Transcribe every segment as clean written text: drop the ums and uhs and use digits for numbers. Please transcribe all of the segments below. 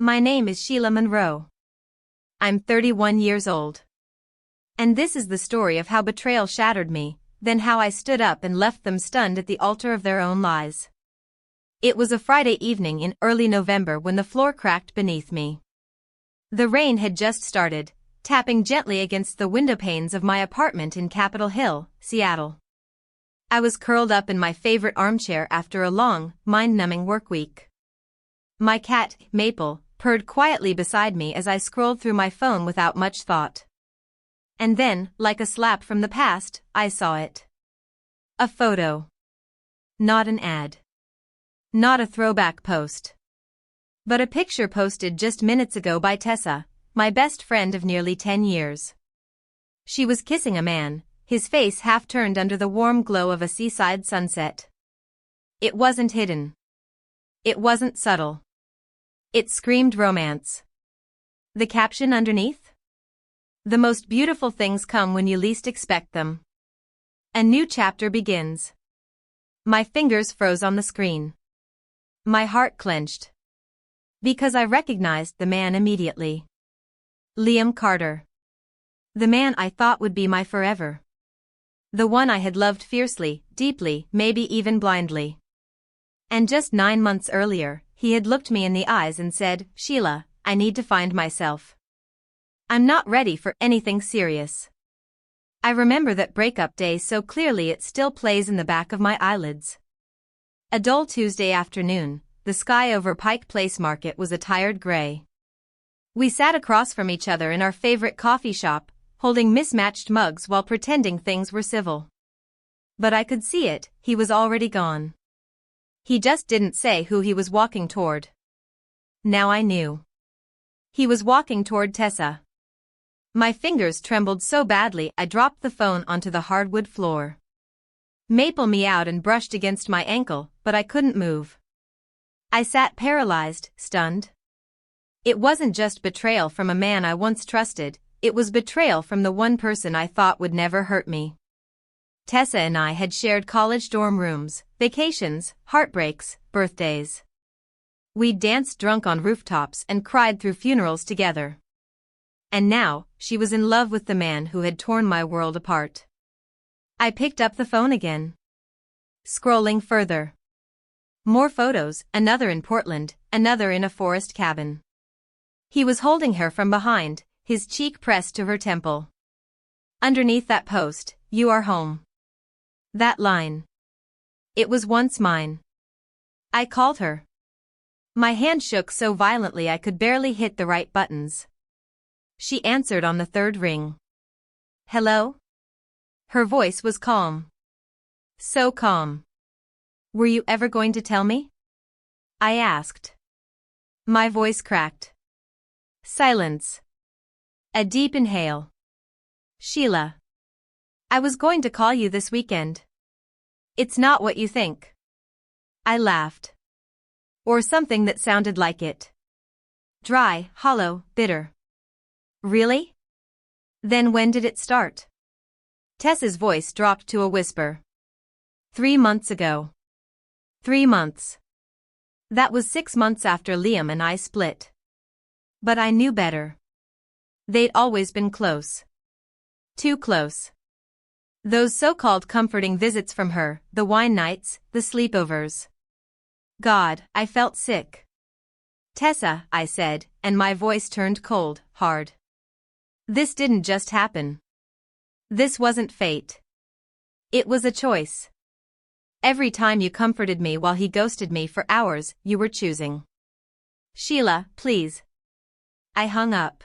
My name is Sheila Monroe. I'm 31 years old. And this is the story of how betrayal shattered me, then how I stood up and left them stunned at the altar of their own lies. It was a Friday evening in early November when the floor cracked beneath me. The rain had just started, tapping gently against the window panes of my apartment in Capitol Hill, Seattle. I was curled up in my favorite armchair after a long, mind-numbing work week. My cat, Maple, purred quietly beside me as I scrolled through my phone without much thought. And then, like a slap from the past, I saw it. A photo. Not an ad. Not a throwback post. But a picture posted just minutes ago by Tessa, my best friend of nearly 10 years. She was kissing a man, his face half turned under the warm glow of a seaside sunset. It wasn't hidden. It wasn't subtle. It screamed romance. The caption underneath? The most beautiful things come when you least expect them. A new chapter begins. My fingers froze on the screen. My heart clenched. Because I recognized the man immediately. Liam Carter. The man I thought would be my forever. The one I had loved fiercely, deeply, maybe even blindly. And just 9 months earlier, he had looked me in the eyes and said, "Sheila, I need to find myself. I'm not ready for anything serious." I remember that breakup day so clearly it still plays in the back of my eyelids. A dull Tuesday afternoon, the sky over Pike Place Market was a tired gray. We sat across from each other in our favorite coffee shop, holding mismatched mugs while pretending things were civil. But I could see it, he was already gone. He just didn't say who he was walking toward. Now I knew. He was walking toward Tessa. My fingers trembled so badly I dropped the phone onto the hardwood floor. Maple meowed and brushed against my ankle, but I couldn't move. I sat paralyzed, stunned. It wasn't just betrayal from a man I once trusted, it was betrayal from the one person I thought would never hurt me. Tessa and I had shared college dorm rooms, vacations, heartbreaks, birthdays. We'd danced drunk on rooftops and cried through funerals together. And now, she was in love with the man who had torn my world apart. I picked up the phone again. Scrolling further. More photos, another in Portland, another in a forest cabin. He was holding her from behind, his cheek pressed to her temple. Underneath that post, "You are home." That line. It was once mine. I called her. My hand shook so violently I could barely hit the right buttons. She answered on the third ring. "Hello?" Her voice was calm. So calm. "Were you ever going to tell me?" I asked. My voice cracked. Silence. A deep inhale. "Sheila. I was going to call you this weekend. It's not what you think." I laughed. Or something that sounded like it. Dry, hollow, bitter. "Really? Then when did it start?" Tessa's voice dropped to a whisper. 3 months ago. 3 months. That was 6 months after Liam and I split. But I knew better. They'd always been close. Too close. Those so-called comforting visits from her, the wine nights, the sleepovers. God, I felt sick. "Tessa," I said, and my voice turned cold, hard. "This didn't just happen. This wasn't fate. It was a choice. Every time you comforted me while he ghosted me for hours, you were choosing. Sheila, please." I hung up.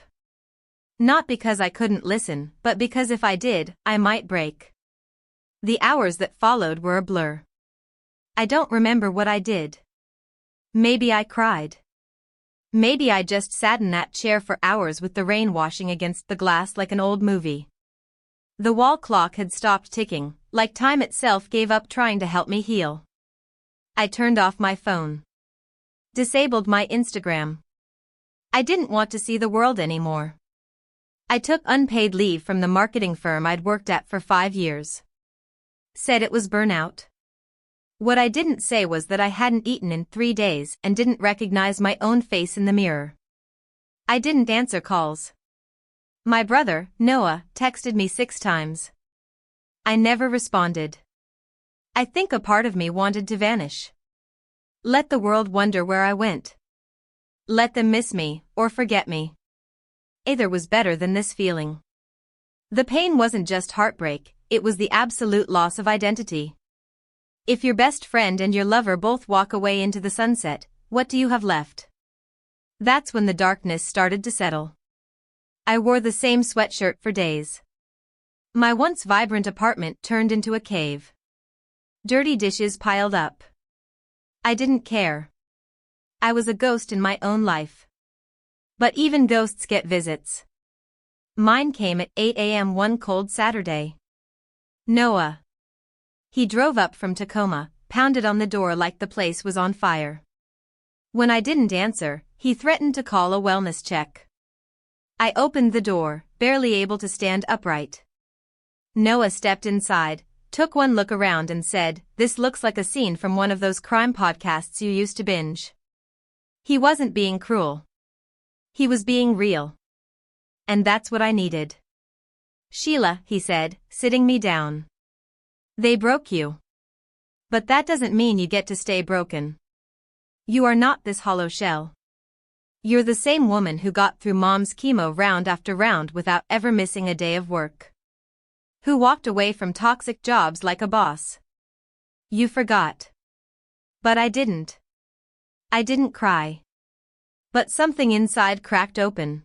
Not because I couldn't listen, but because if I did, I might break. The hours that followed were a blur. I don't remember what I did. Maybe I cried. Maybe I just sat in that chair for hours with the rain washing against the glass like an old movie. The wall clock had stopped ticking, like time itself gave up trying to help me heal. I turned off my phone. Disabled my Instagram. I didn't want to see the world anymore. I took unpaid leave from the marketing firm I'd worked at for 5 years. Said it was burnout. What I didn't say was that I hadn't eaten in 3 days and didn't recognize my own face in the mirror. I didn't answer calls. My brother, Noah, texted me 6 times. I never responded. I think a part of me wanted to vanish. Let the world wonder where I went. Let them miss me, or forget me. Either was better than this feeling. The pain wasn't just heartbreak, it was the absolute loss of identity. If your best friend and your lover both walk away into the sunset, what do you have left? That's when the darkness started to settle. I wore the same sweatshirt for days. My once vibrant apartment turned into a cave. Dirty dishes piled up. I didn't care. I was a ghost in my own life. But even ghosts get visits. Mine came at 8 a.m. one cold Saturday. Noah. He drove up from Tacoma, pounded on the door like the place was on fire. When I didn't answer, he threatened to call a wellness check. I opened the door, barely able to stand upright. Noah stepped inside, took one look around and said, "This looks like a scene from one of those crime podcasts you used to binge." He wasn't being cruel. He was being real. And that's what I needed. "Sheila," he said, sitting me down. "They broke you. But that doesn't mean you get to stay broken. You are not this hollow shell. You're the same woman who got through mom's chemo round after round without ever missing a day of work. Who walked away from toxic jobs like a boss. You forgot. But I didn't. I didn't cry. But something inside cracked open.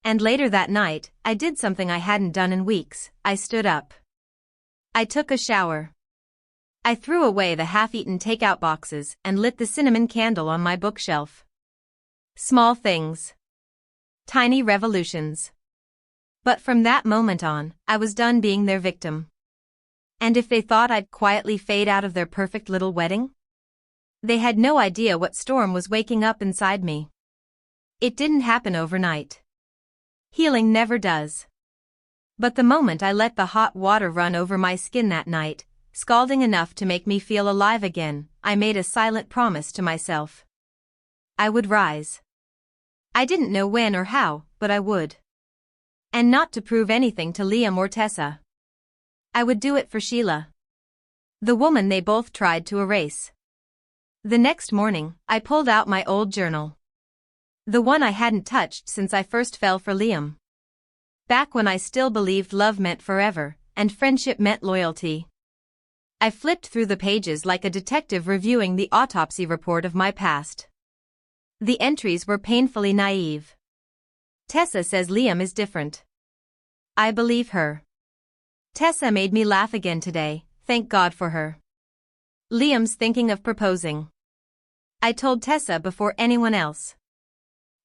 And later that night, I did something I hadn't done in weeks. I stood up. I took a shower. I threw away the half-eaten takeout boxes and lit the cinnamon candle on my bookshelf. Small things. Tiny revolutions. But from that moment on, I was done being their victim. And if they thought I'd quietly fade out of their perfect little wedding? They had no idea what storm was waking up inside me. It didn't happen overnight. Healing never does. But the moment I let the hot water run over my skin that night, scalding enough to make me feel alive again, I made a silent promise to myself. I would rise. I didn't know when or how, but I would. And not to prove anything to Liam or Tessa. I would do it for Sheila. The woman they both tried to erase. The next morning, I pulled out my old journal. The one I hadn't touched since I first fell for Liam. Back when I still believed love meant forever, and friendship meant loyalty. I flipped through the pages like a detective reviewing the autopsy report of my past. The entries were painfully naive. Tessa says Liam is different. I believe her. Tessa made me laugh again today, thank God for her. Liam's thinking of proposing. I told Tessa before anyone else.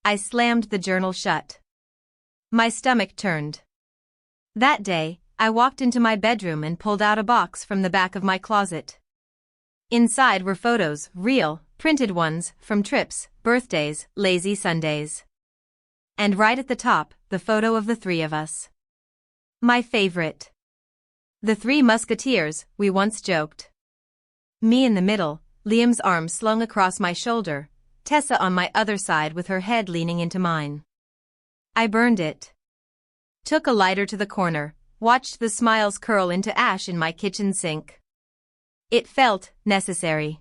I slammed the journal shut. My stomach turned. That day, I walked into my bedroom and pulled out a box from the back of my closet. Inside were photos, real, printed ones, from trips, birthdays, lazy Sundays. And right at the top, the photo of the 3 of us. My favorite. The 3 musketeers, we once joked. Me in the middle, Liam's arms slung across my shoulder, Tessa on my other side with her head leaning into mine. I burned it. Took a lighter to the corner, watched the smiles curl into ash in my kitchen sink. It felt necessary.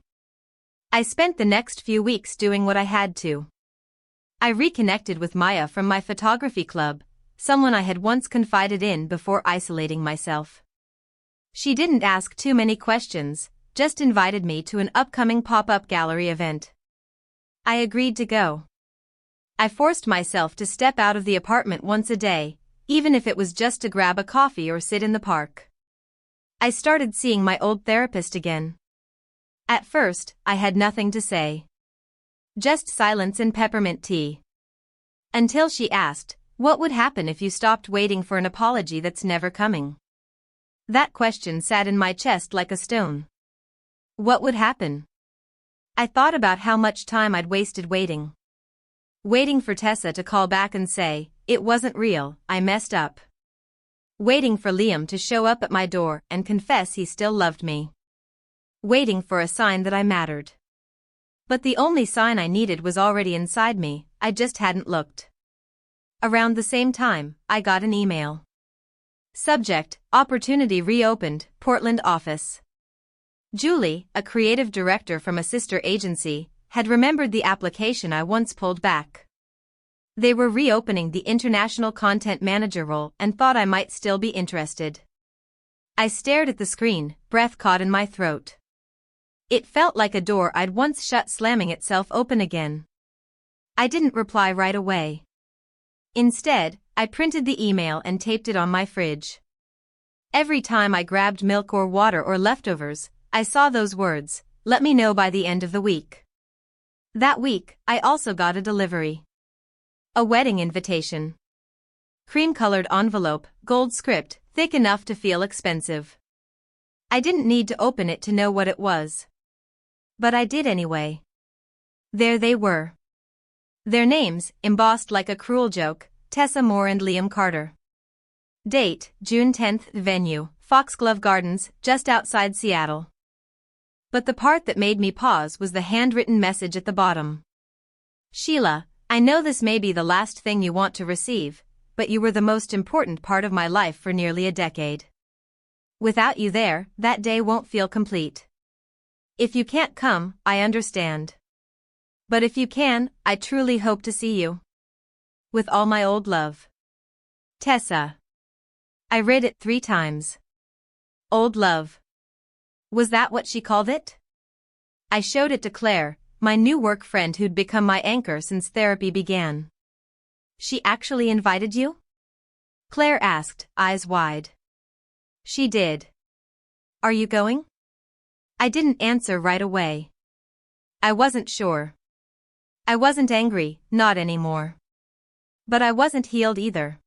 I spent the next few weeks doing what I had to. I reconnected with Maya from my photography club, someone I had once confided in before isolating myself. She didn't ask too many questions, just invited me to an upcoming pop-up gallery event. I agreed to go. I forced myself to step out of the apartment once a day, even if it was just to grab a coffee or sit in the park. I started seeing my old therapist again. At first, I had nothing to say. Just silence and peppermint tea. Until she asked, what would happen if you stopped waiting for an apology that's never coming? That question sat in my chest like a stone. What would happen? I thought about how much time I'd wasted waiting. Waiting for Tessa to call back and say, it wasn't real, I messed up. Waiting for Liam to show up at my door and confess he still loved me. Waiting for a sign that I mattered. But the only sign I needed was already inside me, I just hadn't looked. Around the same time, I got an email. Subject: Opportunity reopened, Portland office. Julie, a creative director from a sister agency, had remembered the application I once pulled back. They were reopening the international content manager role and thought I might still be interested. I stared at the screen, breath caught in my throat. It felt like a door I'd once shut slamming itself open again. I didn't reply right away. Instead, I printed the email and taped it on my fridge. Every time I grabbed milk or water or leftovers, I saw those words, "Let me know by the end of the week." That week, I also got a delivery. A wedding invitation. Cream-colored envelope, gold script, thick enough to feel expensive. I didn't need to open it to know what it was. But I did anyway. There they were. Their names, embossed like a cruel joke, Tessa Moore and Liam Carter. Date, June 10th. Venue, Foxglove Gardens, just outside Seattle. But the part that made me pause was the handwritten message at the bottom. Sheila, I know this may be the last thing you want to receive, but you were the most important part of my life for nearly a decade. Without you there, that day won't feel complete. If you can't come, I understand. But if you can, I truly hope to see you. With all my old love. Tessa. I read it 3 times. Old love. Was that what she called it? I showed it to Claire, my new work friend who'd become my anchor since therapy began. She actually invited you? Claire asked, eyes wide. She did. Are you going? I didn't answer right away. I wasn't sure. I wasn't angry, not anymore. But I wasn't healed either.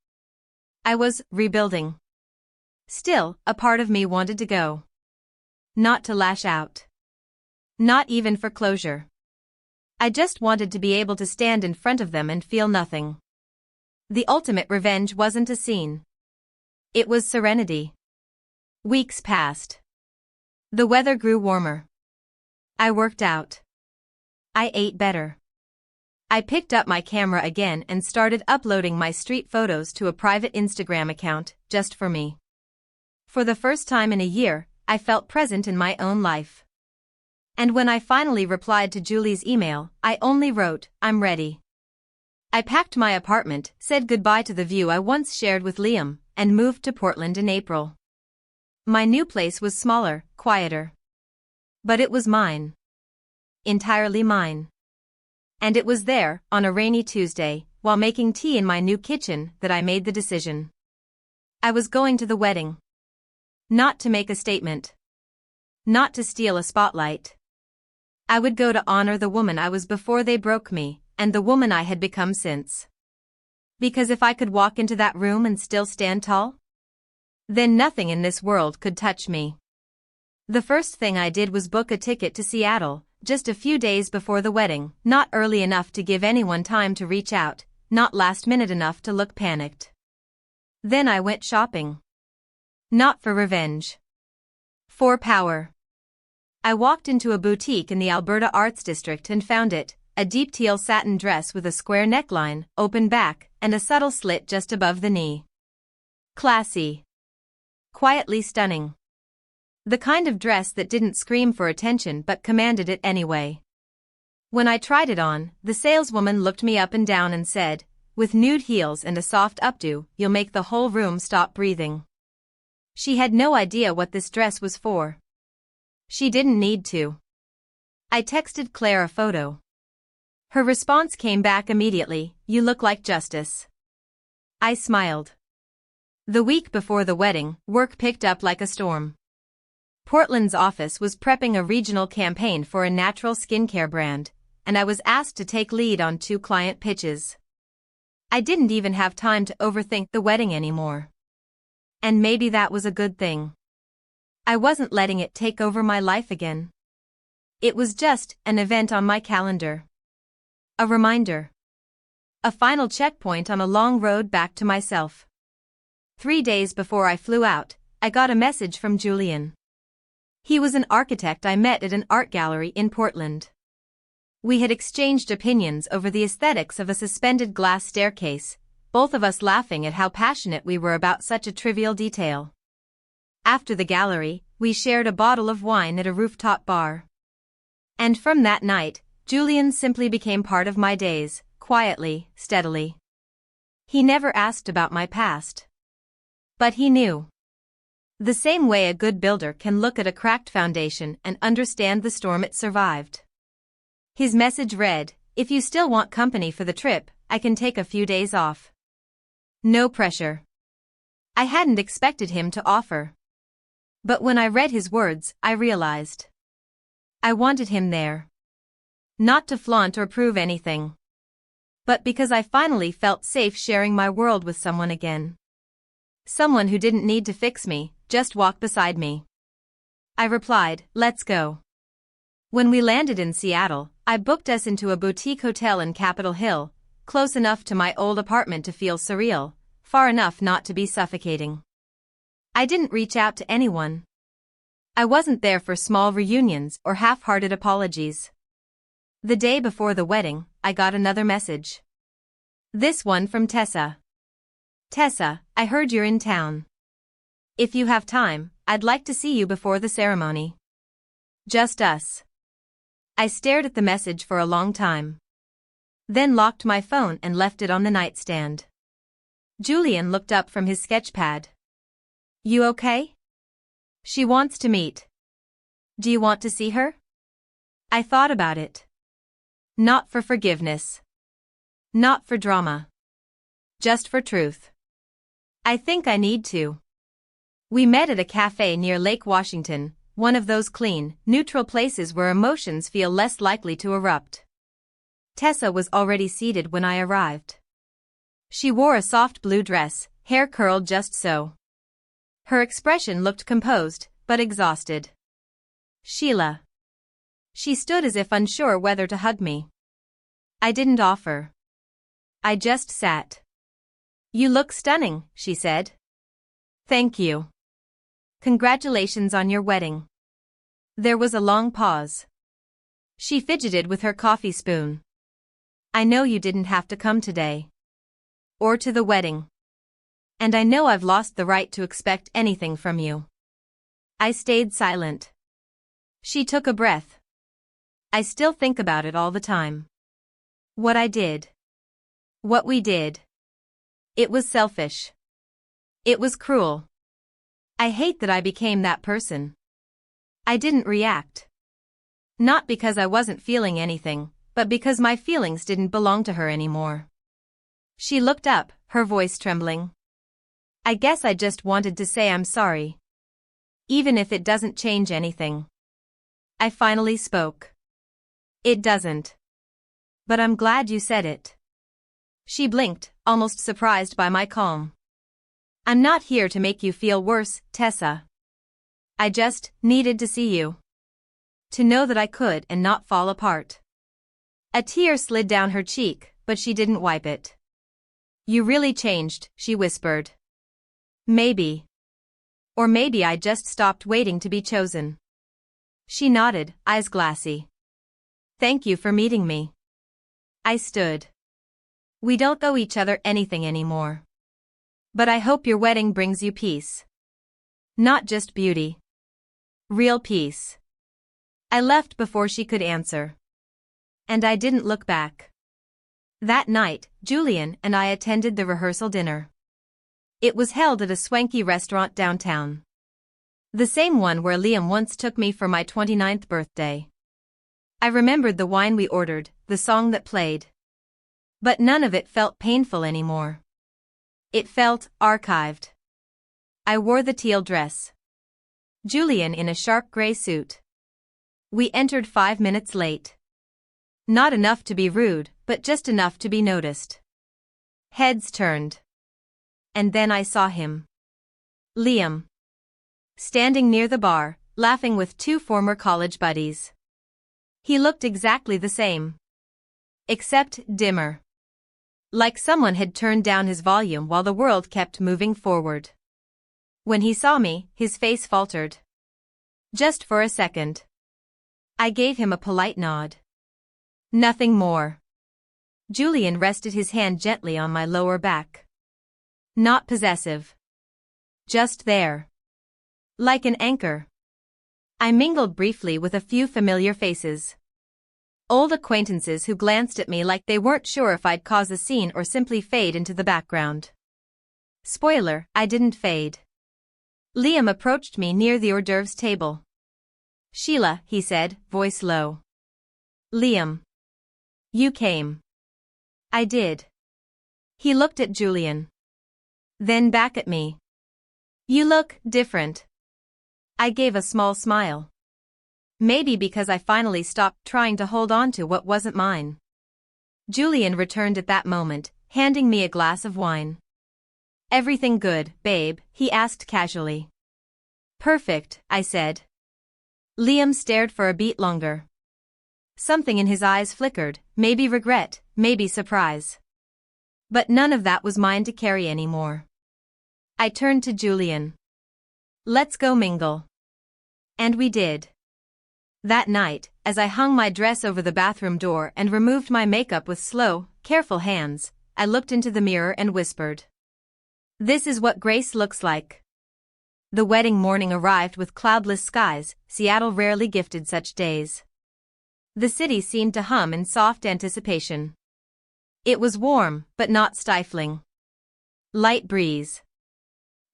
I was rebuilding. Still, a part of me wanted to go. Not to lash out. Not even for closure. I just wanted to be able to stand in front of them and feel nothing. The ultimate revenge wasn't a scene. It was serenity. Weeks passed. The weather grew warmer. I worked out. I ate better. I picked up my camera again and started uploading my street photos to a private Instagram account, just for me. For the first time in a year, I felt present in my own life. And when I finally replied to Julie's email, I only wrote, "I'm ready." I packed my apartment, said goodbye to the view I once shared with Liam, and moved to Portland in April. My new place was smaller, quieter. But it was mine. Entirely mine. And it was there, on a rainy Tuesday, while making tea in my new kitchen, that I made the decision. I was going to the wedding. Not to make a statement. Not to steal a spotlight. I would go to honor the woman I was before they broke me, and the woman I had become since. Because if I could walk into that room and still stand tall, then nothing in this world could touch me. The first thing I did was book a ticket to Seattle, just a few days before the wedding, not early enough to give anyone time to reach out, not last minute enough to look panicked. Then I went shopping. Not for revenge. For power. I walked into a boutique in the Alberta Arts District and found it, a deep teal satin dress with a square neckline, open back, and a subtle slit just above the knee. Classy. Quietly stunning. The kind of dress that didn't scream for attention but commanded it anyway. When I tried it on, the saleswoman looked me up and down and said, "With nude heels and a soft updo, you'll make the whole room stop breathing." She had no idea what this dress was for. She didn't need to. I texted Claire a photo. Her response came back immediately, "You look like justice." I smiled. The week before the wedding, work picked up like a storm. Portland's office was prepping a regional campaign for a natural skincare brand, and I was asked to take lead on 2 client pitches. I didn't even have time to overthink the wedding anymore. And maybe that was a good thing. I wasn't letting it take over my life again. It was just an event on my calendar. A reminder. A final checkpoint on a long road back to myself. 3 days before I flew out, I got a message from Julian. He was an architect I met at an art gallery in Portland. We had exchanged opinions over the aesthetics of a suspended glass staircase, both of us laughing at how passionate we were about such a trivial detail. After the gallery, we shared a bottle of wine at a rooftop bar. And from that night, Julian simply became part of my days, quietly, steadily. He never asked about my past. But he knew. The same way a good builder can look at a cracked foundation and understand the storm it survived. His message read, "If you still want company for the trip, I can take a few days off. No pressure." I hadn't expected him to offer. But when I read his words, I realized. I wanted him there. Not to flaunt or prove anything. But because I finally felt safe sharing my world with someone again. Someone who didn't need to fix me, just walk beside me. I replied, "Let's go." When we landed in Seattle, I booked us into a boutique hotel in Capitol Hill, close enough to my old apartment to feel surreal, far enough not to be suffocating. I didn't reach out to anyone. I wasn't there for small reunions or half-hearted apologies. The day before the wedding, I got another message. This one from Tessa. "Tessa, I heard you're in town. If you have time, I'd like to see you before the ceremony. Just us." I stared at the message for a long time. Then locked my phone and left it on the nightstand. Julian looked up from his sketchpad. "You okay?" "She wants to meet. Do you want to see her?" I thought about it. Not for forgiveness. Not for drama. Just for truth. I think I need to. We met at a cafe near Lake Washington, one of those clean, neutral places where emotions feel less likely to erupt. Tessa was already seated when I arrived. She wore a soft blue dress, hair curled just so. Her expression looked composed, but exhausted. "Sheila." She stood as if unsure whether to hug me. I didn't offer. I just sat. "You look stunning," she said. "Thank you. Congratulations on your wedding." There was a long pause. She fidgeted with her coffee spoon. "I know you didn't have to come today. Or to the wedding. And I know I've lost the right to expect anything from you." I stayed silent. She took a breath. "I still think about it all the time. What I did. What we did. It was selfish. It was cruel. I hate that I became that person." I didn't react. Not because I wasn't feeling anything, but because my feelings didn't belong to her anymore. She looked up, her voice trembling. "I guess I just wanted to say I'm sorry. Even if it doesn't change anything." I finally spoke. "It doesn't. But I'm glad you said it." She blinked, almost surprised by my calm. "I'm not here to make you feel worse, Tessa. I just needed to see you. To know that I could and not fall apart." A tear slid down her cheek, but she didn't wipe it. "You really changed," she whispered. "Maybe. Or maybe I just stopped waiting to be chosen." She nodded, eyes glassy. "Thank you for meeting me." I stood. "We don't owe each other anything anymore. But I hope your wedding brings you peace. Not just beauty. Real peace." I left before she could answer. And I didn't look back. That night, Julian and I attended the rehearsal dinner. It was held at a swanky restaurant downtown. The same one where Liam once took me for my 29th birthday. I remembered the wine we ordered, the song that played. But none of it felt painful anymore. It felt archived. I wore the teal dress. Julian in a sharp gray suit. We entered 5 minutes late. Not enough to be rude, but just enough to be noticed. Heads turned. And then I saw him. Liam. Standing near the bar, laughing with 2 former college buddies. He looked exactly the same. Except dimmer. Like someone had turned down his volume while the world kept moving forward. When he saw me, his face faltered. Just for a second. I gave him a polite nod. Nothing more. Julian rested his hand gently on my lower back. Not possessive. Just there. Like an anchor. I mingled briefly with a few familiar faces. Old acquaintances who glanced at me like they weren't sure if I'd cause a scene or simply fade into the background. Spoiler, I didn't fade. Liam approached me near the hors d'oeuvres table. "Sheila," he said, voice low. "Liam. You came." "I did." He looked at Julian. Then back at me. "You look different." I gave a small smile. Maybe because I finally stopped trying to hold on to what wasn't mine. Julian returned at that moment, handing me a glass of wine. "Everything good, babe?" he asked casually. "Perfect," I said. Liam stared for a beat longer. Something in his eyes flickered, maybe regret, maybe surprise. But none of that was mine to carry anymore. I turned to Julian. "Let's go mingle." And we did. That night, as I hung my dress over the bathroom door and removed my makeup with slow, careful hands, I looked into the mirror and whispered, "This is what grace looks like." The wedding morning arrived with cloudless skies. Seattle rarely gifted such days. The city seemed to hum in soft anticipation. It was warm, but not stifling. Light breeze.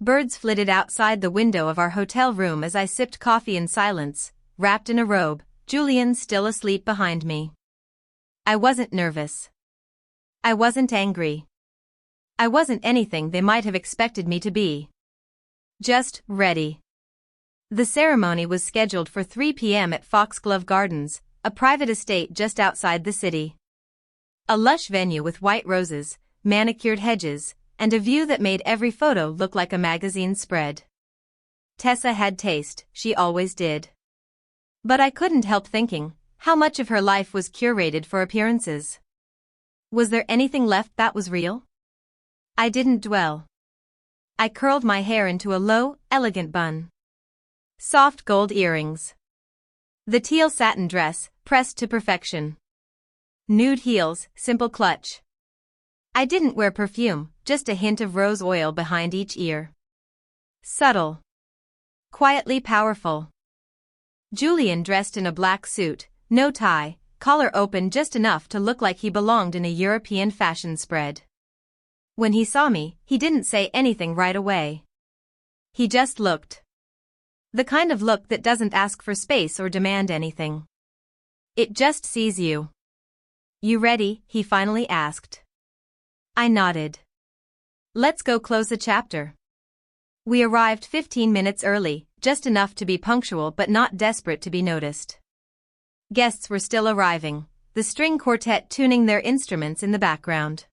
Birds flitted outside the window of our hotel room as I sipped coffee in silence, wrapped in a robe, Julian still asleep behind me. I wasn't nervous. I wasn't angry. I wasn't anything they might have expected me to be. Just ready. The ceremony was scheduled for 3 p.m. at Foxglove Gardens, a private estate just outside the city. A lush venue with white roses, manicured hedges, and a view that made every photo look like a magazine spread. Tessa had taste, she always did. But I couldn't help thinking, how much of her life was curated for appearances? Was there anything left that was real? I didn't dwell. I curled my hair into a low, elegant bun. Soft gold earrings. The teal satin dress, pressed to perfection. Nude heels, simple clutch. I didn't wear perfume, just a hint of rose oil behind each ear. Subtle. Quietly powerful. Julian dressed in a black suit, no tie, collar open just enough to look like he belonged in a European fashion spread. When he saw me, he didn't say anything right away. He just looked. The kind of look that doesn't ask for space or demand anything. It just sees you. "You ready?" he finally asked. I nodded. "Let's go close the chapter." We arrived 15 minutes early, just enough to be punctual but not desperate to be noticed. Guests were still arriving, the string quartet tuning their instruments in the background.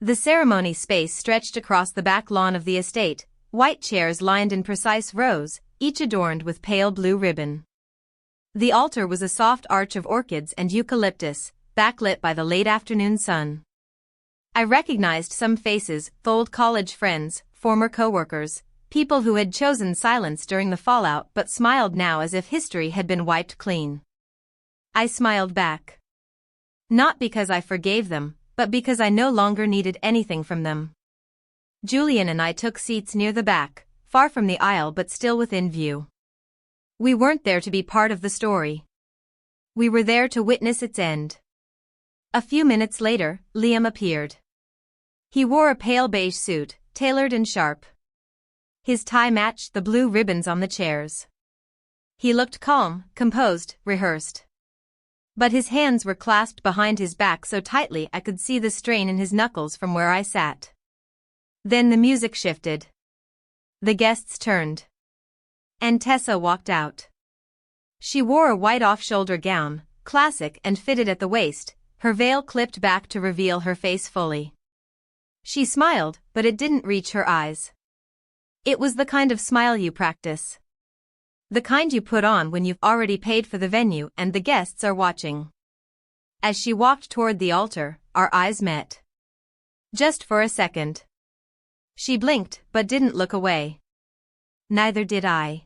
The ceremony space stretched across the back lawn of the estate, white chairs lined in precise rows, each adorned with pale blue ribbon. The altar was a soft arch of orchids and eucalyptus, backlit by the late afternoon sun. I recognized some faces, old college friends, former coworkers, people who had chosen silence during the fallout but smiled now as if history had been wiped clean. I smiled back. Not because I forgave them, but because I no longer needed anything from them. Julian and I took seats near the back, far from the aisle but still within view. We weren't there to be part of the story. We were there to witness its end. A few minutes later, Liam appeared. He wore a pale beige suit, tailored and sharp. His tie matched the blue ribbons on the chairs. He looked calm, composed, rehearsed. But his hands were clasped behind his back so tightly I could see the strain in his knuckles from where I sat. Then the music shifted. The guests turned. And Tessa walked out. She wore a white off-shoulder gown, classic and fitted at the waist, her veil clipped back to reveal her face fully. She smiled, but it didn't reach her eyes. It was the kind of smile you practice. The kind you put on when you've already paid for the venue and the guests are watching. As she walked toward the altar, our eyes met. Just for a second. She blinked, but didn't look away. Neither did I.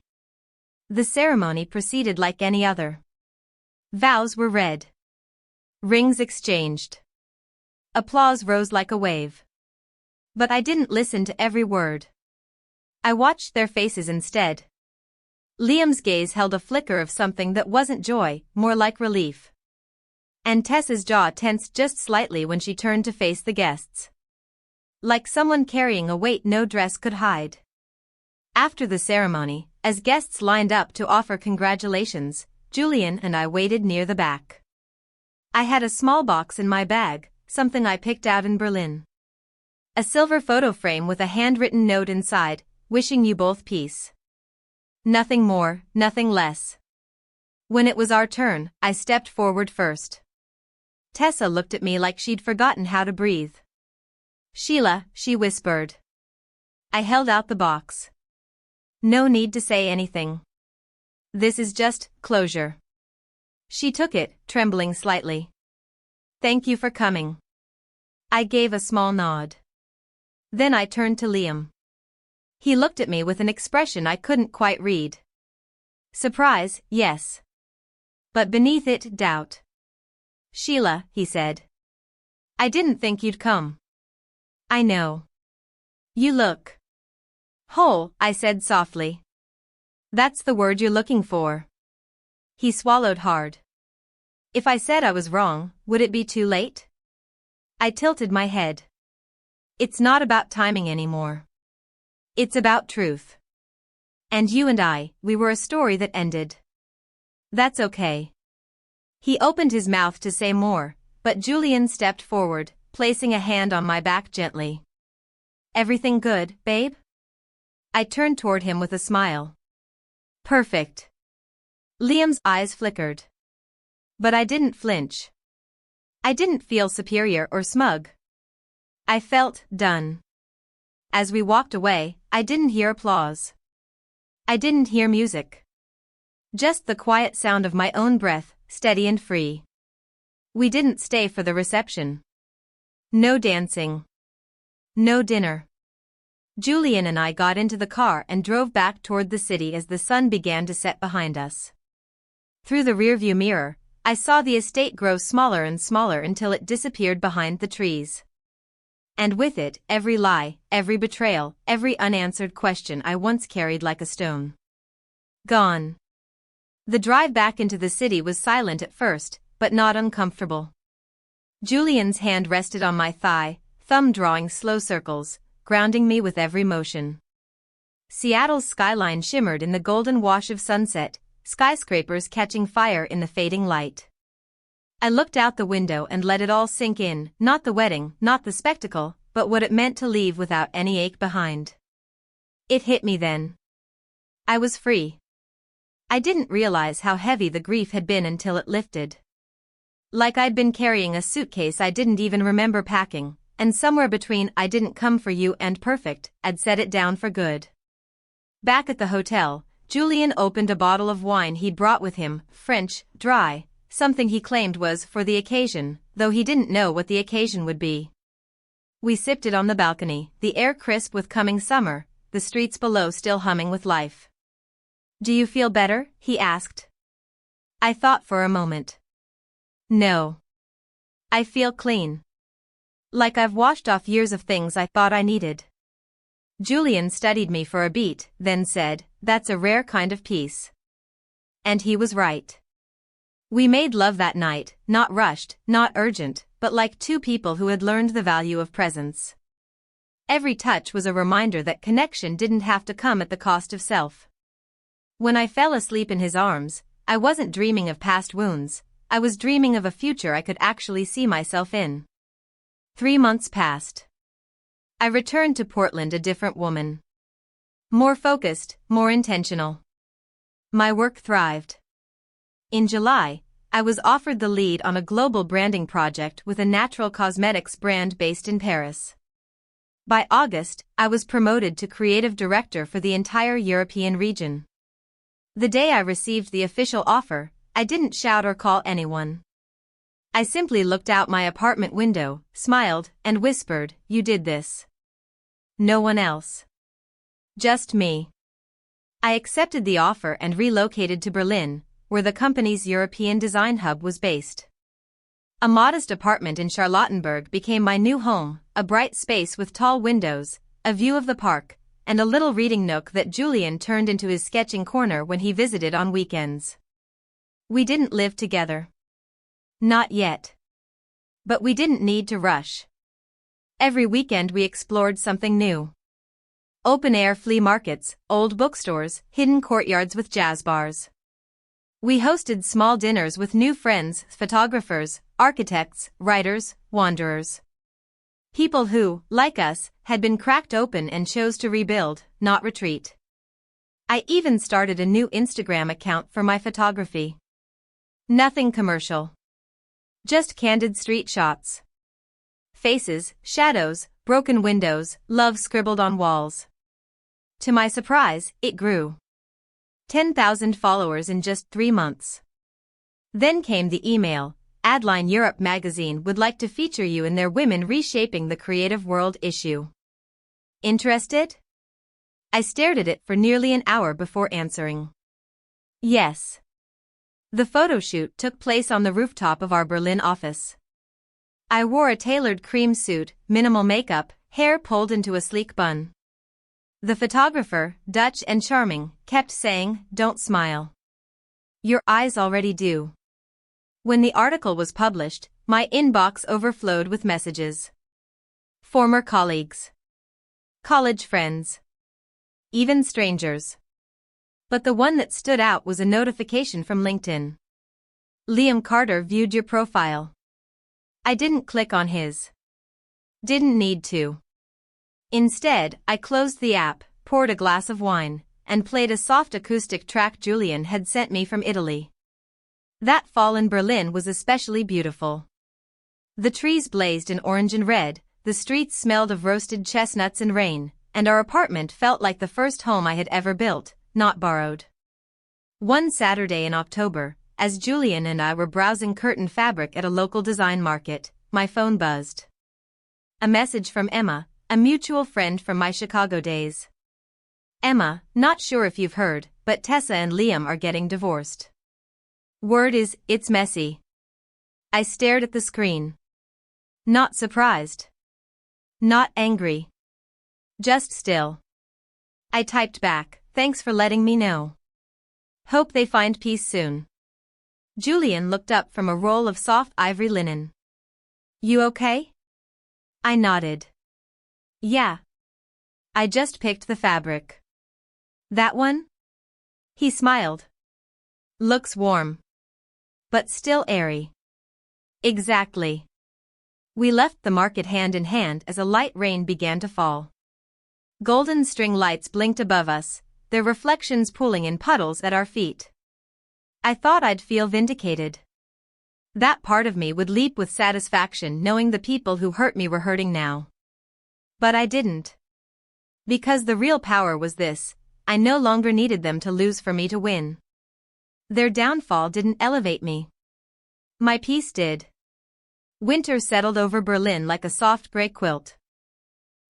The ceremony proceeded like any other. Vows were read. Rings exchanged. Applause rose like a wave. But I didn't listen to every word. I watched their faces instead. Liam's gaze held a flicker of something that wasn't joy, more like relief. And Tessa's jaw tensed just slightly when she turned to face the guests. Like someone carrying a weight no dress could hide. After the ceremony, as guests lined up to offer congratulations, Julian and I waited near the back. I had a small box in my bag, something I picked out in Berlin. A silver photo frame with a handwritten note inside, wishing you both peace. Nothing more, nothing less. When it was our turn, I stepped forward first. Tessa looked at me like she'd forgotten how to breathe. Sheila, she whispered. I held out the box. No need to say anything. This is just closure. She took it, trembling slightly. Thank you for coming. I gave a small nod. Then I turned to Liam. He looked at me with an expression I couldn't quite read. Surprise, yes. But beneath it, doubt. Sheila, he said. I didn't think you'd come. I know. You look whole, I said softly. That's the word you're looking for. He swallowed hard. If I said I was wrong, would it be too late? I tilted my head. It's not about timing anymore. It's about truth. And you and I, we were a story that ended. That's okay. He opened his mouth to say more, but Julian stepped forward, placing a hand on my back gently. Everything good, babe? I turned toward him with a smile. Perfect. Liam's eyes flickered. But I didn't flinch. I didn't feel superior or smug. I felt done. As we walked away, I didn't hear applause. I didn't hear music. Just the quiet sound of my own breath, steady and free. We didn't stay for the reception. No dancing. No dinner. Julian and I got into the car and drove back toward the city as the sun began to set behind us. Through the rearview mirror, I saw the estate grow smaller and smaller until it disappeared behind the trees. And with it, every lie, every betrayal, every unanswered question I once carried like a stone. Gone. The drive back into the city was silent at first, but not uncomfortable. Julian's hand rested on my thigh, thumb drawing slow circles, grounding me with every motion. Seattle's skyline shimmered in the golden wash of sunset, skyscrapers catching fire in the fading light. I looked out the window and let it all sink in, not the wedding, not the spectacle, but what it meant to leave without any ache behind. It hit me then. I was free. I didn't realize how heavy the grief had been until it lifted. Like I'd been carrying a suitcase I didn't even remember packing, and somewhere between I didn't come for you and perfect, I'd set it down for good. Back at the hotel, Julian opened a bottle of wine he'd brought with him, French, dry, something he claimed was for the occasion, though he didn't know what the occasion would be. We sipped it on the balcony, the air crisp with coming summer, the streets below still humming with life. Do you feel better? He asked. I thought for a moment. No. I feel clean. Like I've washed off years of things I thought I needed. Julian studied me for a beat, then said, that's a rare kind of peace. And he was right. We made love that night, not rushed, not urgent, but like two people who had learned the value of presence. Every touch was a reminder that connection didn't have to come at the cost of self. When I fell asleep in his arms, I wasn't dreaming of past wounds, I was dreaming of a future I could actually see myself in. 3 months passed. I returned to Portland a different woman. More focused, more intentional. My work thrived. In July, I was offered the lead on a global branding project with a natural cosmetics brand based in Paris. By August, I was promoted to creative director for the entire European region. The day I received the official offer, I didn't shout or call anyone. I simply looked out my apartment window, smiled, and whispered, you did this. No one else. Just me. I accepted the offer and relocated to Berlin, where the company's European design hub was based. A modest apartment in Charlottenburg became my new home, a bright space with tall windows, a view of the park, and a little reading nook that Julian turned into his sketching corner when he visited on weekends. We didn't live together. Not yet. But we didn't need to rush. Every weekend we explored something new. Open-air flea markets, old bookstores, hidden courtyards with jazz bars. We hosted small dinners with new friends, photographers, architects, writers, wanderers. People who, like us, had been cracked open and chose to rebuild, not retreat. I even started a new Instagram account for my photography. Nothing commercial. Just candid street shots. Faces, shadows, broken windows, love scribbled on walls. To my surprise, it grew. 10,000 followers in just 3 months. Then came the email. Adline Europe magazine would like to feature you in their Women Reshaping the Creative World issue. Interested? I stared at it for nearly an hour before answering. Yes. The photo shoot took place on the rooftop of our Berlin office. I wore a tailored cream suit, minimal makeup, hair pulled into a sleek bun. The photographer, Dutch and charming, kept saying, "Don't smile. Your eyes already do." When the article was published, my inbox overflowed with messages. Former colleagues. College friends. Even strangers. But the one that stood out was a notification from LinkedIn. Liam Carter viewed your profile. I didn't click on his. Didn't need to. Instead, I closed the app, poured a glass of wine, and played a soft acoustic track Julian had sent me from Italy. That fall in Berlin was especially beautiful. The trees blazed in orange and red, the streets smelled of roasted chestnuts and rain, and our apartment felt like the first home I had ever built, not borrowed. One Saturday in October, as Julian and I were browsing curtain fabric at a local design market, my phone buzzed. A message from Emma, a mutual friend from my Chicago days. Emma, not sure if you've heard, but Tessa and Liam are getting divorced. Word is, it's messy. I stared at the screen. Not surprised. Not angry. Just still. I typed back, "Thanks for letting me know. Hope they find peace soon." Julian looked up from a roll of soft ivory linen. You okay? I nodded. Yeah. I just picked the fabric. That one? He smiled. Looks warm. But still airy. Exactly. We left the market hand in hand as a light rain began to fall. Golden string lights blinked above us, their reflections pooling in puddles at our feet. I thought I'd feel vindicated. That part of me would leap with satisfaction knowing the people who hurt me were hurting now. But I didn't. Because the real power was this: I no longer needed them to lose for me to win. Their downfall didn't elevate me. My peace did. Winter settled over Berlin like a soft gray quilt.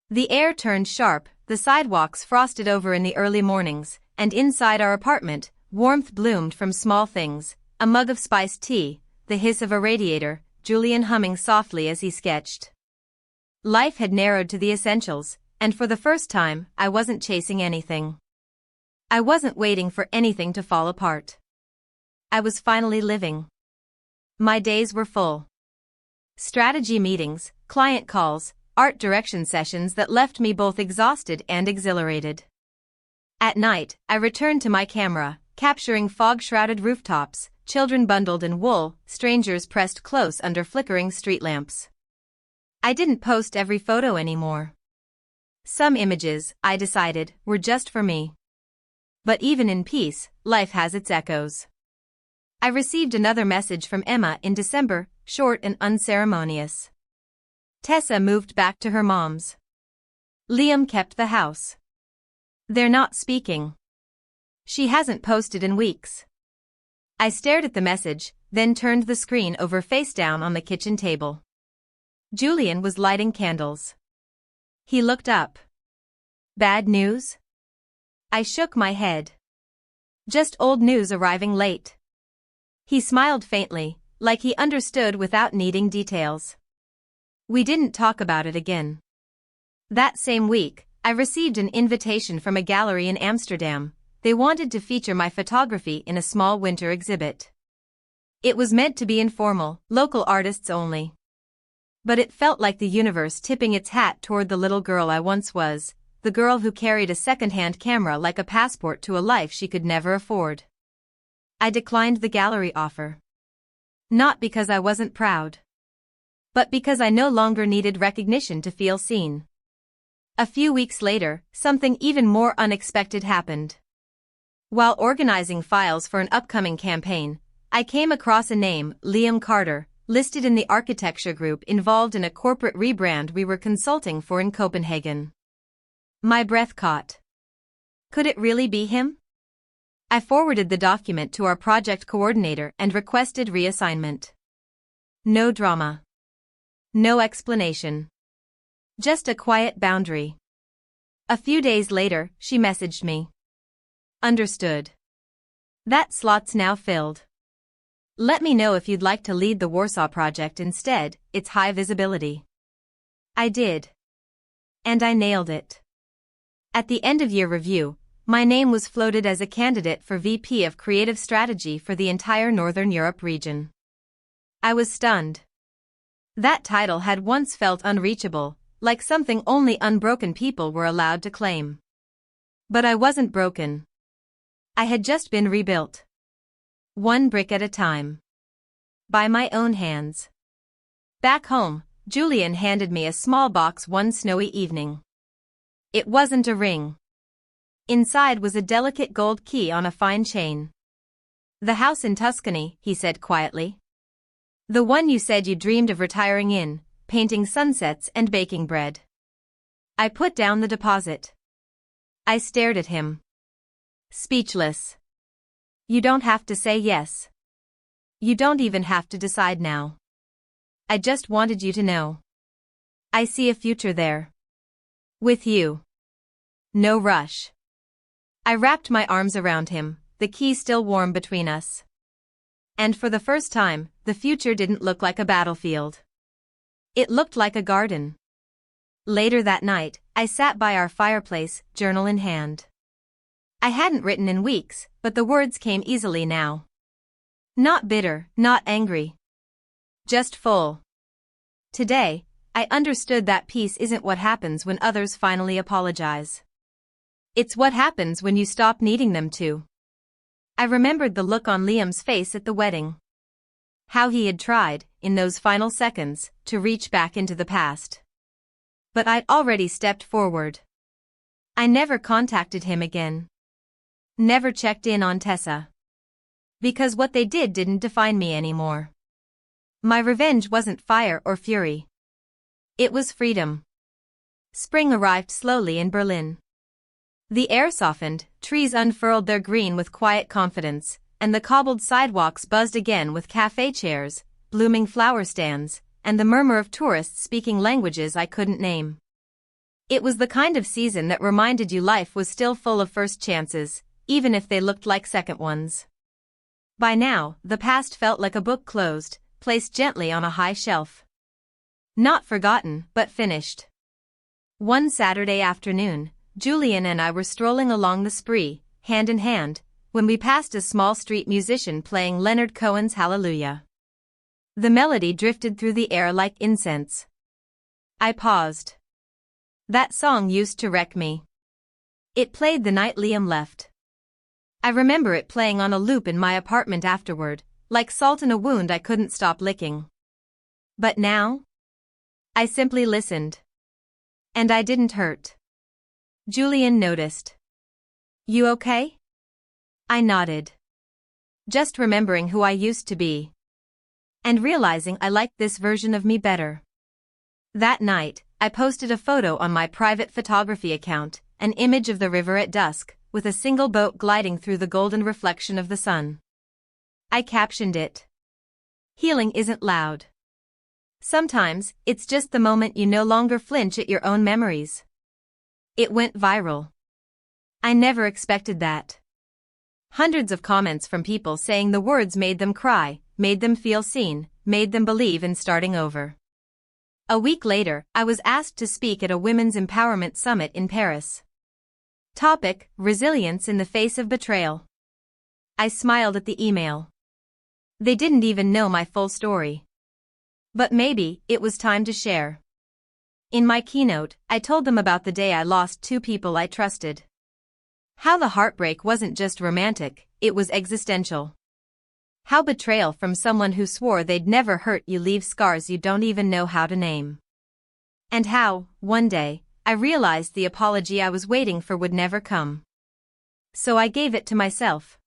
The air turned sharp, the sidewalks frosted over in the early mornings, and inside our apartment, warmth bloomed from small things: a mug of spiced tea, the hiss of a radiator, Julian humming softly as he sketched. Life had narrowed to the essentials, and for the first time, I wasn't chasing anything. I wasn't waiting for anything to fall apart. I was finally living. My days were full. Strategy meetings, client calls, art direction sessions that left me both exhausted and exhilarated. At night, I returned to my camera, capturing fog-shrouded rooftops, children bundled in wool, strangers pressed close under flickering street lamps. I didn't post every photo anymore. Some images, I decided, were just for me. But even in peace, life has its echoes. I received another message from Emma in December, short and unceremonious. Tessa moved back to her mom's. Liam kept the house. They're not speaking. She hasn't posted in weeks. I stared at the message, then turned the screen over face down on the kitchen table. Julian was lighting candles. He looked up. Bad news? I shook my head. Just old news arriving late. He smiled faintly, like he understood without needing details. We didn't talk about it again. That same week, I received an invitation from a gallery in Amsterdam. They wanted to feature my photography in a small winter exhibit. It was meant to be informal, local artists only. But it felt like the universe tipping its hat toward the little girl I once was, the girl who carried a second-hand camera like a passport to a life she could never afford. I declined the gallery offer. Not because I wasn't proud, but because I no longer needed recognition to feel seen. A few weeks later, something even more unexpected happened. While organizing files for an upcoming campaign, I came across a name, Liam Carter, listed in the architecture group involved in a corporate rebrand we were consulting for in Copenhagen. My breath caught. Could it really be him? I forwarded the document to our project coordinator and requested reassignment. No drama. No explanation. Just a quiet boundary. A few days later, she messaged me. Understood. That slot's now filled. Let me know if you'd like to lead the Warsaw project instead, it's high visibility. I did. And I nailed it. At the end-of-year review, my name was floated as a candidate for VP of Creative Strategy for the entire Northern Europe region. I was stunned. That title had once felt unreachable, like something only unbroken people were allowed to claim. But I wasn't broken. I had just been rebuilt. One brick at a time. By my own hands. Back home, Julian handed me a small box one snowy evening. It wasn't a ring. Inside was a delicate gold key on a fine chain. The house in Tuscany, he said quietly. The one you said you dreamed of retiring in, painting sunsets and baking bread. I put down the deposit. I stared at him. Speechless. You don't have to say yes. You don't even have to decide now. I just wanted you to know. I see a future there. With you. No rush. I wrapped my arms around him, the key still warm between us. And for the first time, the future didn't look like a battlefield. It looked like a garden. Later that night, I sat by our fireplace, journal in hand. I hadn't written in weeks, but the words came easily now. Not bitter, not angry. Just full. Today, I understood that peace isn't what happens when others finally apologize. It's what happens when you stop needing them to. I remembered the look on Liam's face at the wedding. How he had tried, in those final seconds, to reach back into the past. But I'd already stepped forward. I never contacted him again. Never checked in on Tessa. Because what they did didn't define me anymore. My revenge wasn't fire or fury. It was freedom. Spring arrived slowly in Berlin. The air softened, trees unfurled their green with quiet confidence, and the cobbled sidewalks buzzed again with cafe chairs, blooming flower stands, and the murmur of tourists speaking languages I couldn't name. It was the kind of season that reminded you life was still full of first chances, even if they looked like second ones. By now, the past felt like a book closed, placed gently on a high shelf. Not forgotten, but finished. One Saturday afternoon, Julian and I were strolling along the Spree, hand in hand, when we passed a small street musician playing Leonard Cohen's Hallelujah. The melody drifted through the air like incense. I paused. That song used to wreck me. It played the night Liam left. I remember it playing on a loop in my apartment afterward, like salt in a wound I couldn't stop licking. But now? I simply listened. And I didn't hurt. Julian noticed. You okay? I nodded. Just remembering who I used to be. And realizing I liked this version of me better. That night, I posted a photo on my private photography account, an image of the river at dusk, with a single boat gliding through the golden reflection of the sun. I captioned it. Healing isn't loud. Sometimes, it's just the moment you no longer flinch at your own memories. It went viral. I never expected that. Hundreds of comments from people saying the words made them cry, made them feel seen, made them believe in starting over. A week later, I was asked to speak at a women's empowerment summit in Paris. Topic: Resilience in the face of betrayal. I smiled at the email. They didn't even know my full story. But maybe it was time to share. In my keynote, I told them about the day I lost 2 people I trusted. How the heartbreak wasn't just romantic, it was existential. How betrayal from someone who swore they'd never hurt you leaves scars you don't even know how to name. And how, one day, I realized the apology I was waiting for would never come. So I gave it to myself.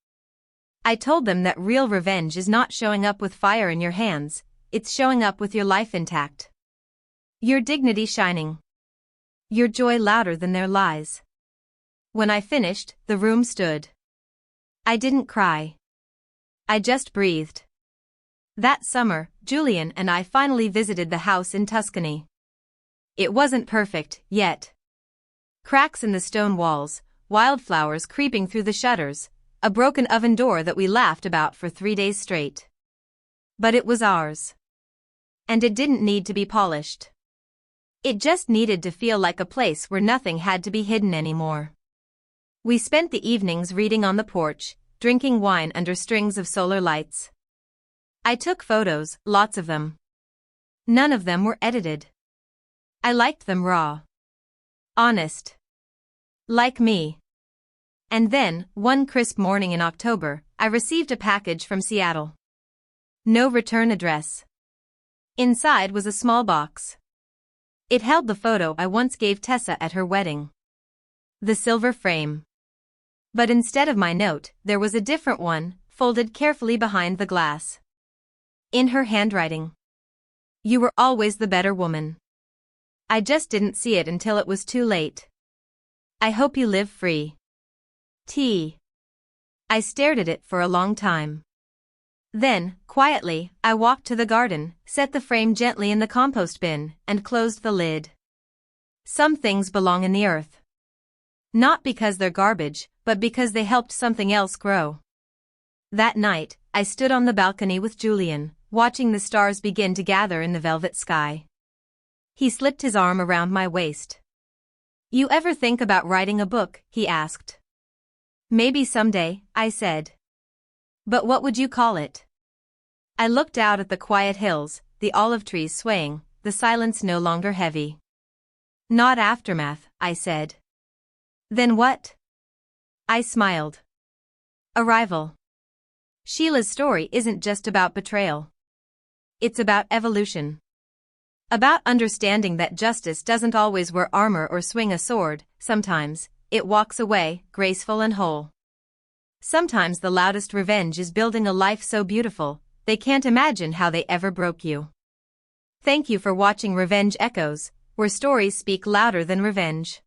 I told them that real revenge is not showing up with fire in your hands, it's showing up with your life intact. Your dignity shining. Your joy louder than their lies. When I finished, the room stood. I didn't cry. I just breathed. That summer, Julian and I finally visited the house in Tuscany. It wasn't perfect, yet. Cracks in the stone walls, wildflowers creeping through the shutters, a broken oven door that we laughed about for 3 days straight. But it was ours. And it didn't need to be polished. It just needed to feel like a place where nothing had to be hidden anymore. We spent the evenings reading on the porch, drinking wine under strings of solar lights. I took photos, lots of them. None of them were edited. I liked them raw. Honest. Like me. And then, one crisp morning in October, I received a package from Seattle. No return address. Inside was a small box. It held the photo I once gave Tessa at her wedding. The silver frame. But instead of my note, there was a different one, folded carefully behind the glass. In her handwriting. You were always the better woman. I just didn't see it until it was too late. I hope you live free. T. I stared at it for a long time. Then, quietly, I walked to the garden, set the frame gently in the compost bin, and closed the lid. Some things belong in the earth. Not because they're garbage, but because they helped something else grow. That night, I stood on the balcony with Julian, watching the stars begin to gather in the velvet sky. He slipped his arm around my waist. You ever think about writing a book? He asked. Maybe someday, I said. But what would you call it? I looked out at the quiet hills, the olive trees swaying, the silence no longer heavy. Not Aftermath, I said. Then what? I smiled. Arrival. Sheila's story isn't just about betrayal. It's about evolution. About understanding that justice doesn't always wear armor or swing a sword, sometimes, it walks away, graceful and whole. Sometimes the loudest revenge is building a life so beautiful, they can't imagine how they ever broke you. Thank you for watching Revenge Echoes, where stories speak louder than revenge.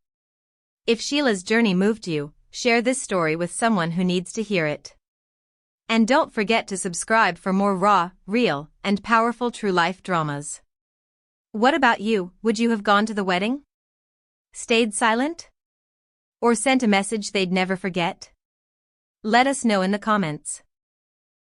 If Sheila's journey moved you, share this story with someone who needs to hear it. And don't forget to subscribe for more raw, real, and powerful true-life dramas. What about you? Would you have gone to the wedding? Stayed silent? Or sent a message they'd never forget? Let us know in the comments.